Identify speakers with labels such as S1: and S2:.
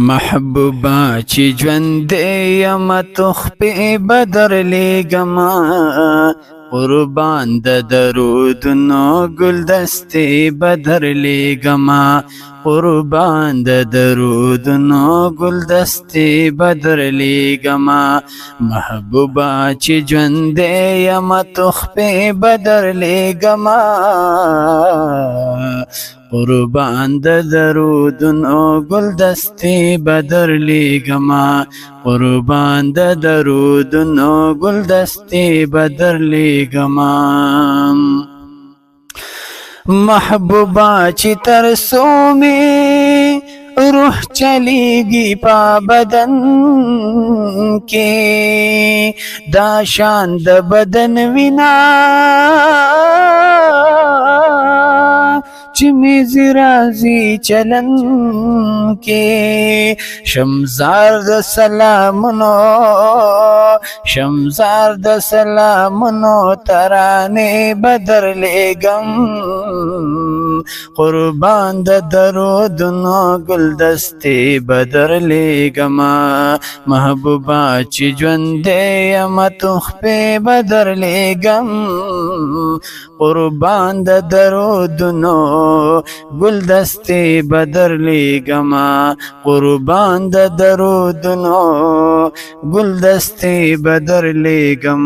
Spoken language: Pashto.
S1: محبوبا چې ژوند یم تخفي بدر لېږما قربان د درودونو ګلدستې بدر لېږما قربان د درودونو ګلدستې بدر لېږما محبوبا چې ژوند یم تخفي بدر لېږما قربان د درودونو ګلدستې بدر لېږما قربان د درودونو ګلدستې بدر لېږما محبوبا چې تر څو مې روح چلیږي په بدن کې دا شان د بدن وینا چې مې زرازي چلن کې شمزار د سلامونو شمزار د سلامونو ترانه بدر لېږم قربان د درودونو ګلدستې بدر لېږما محبوبا چې ژوند یم تخفي بدر لېږم قربان د درودونو ګلدستې بدر لېږما قربان د درودونو ګلدستې بدر لېږم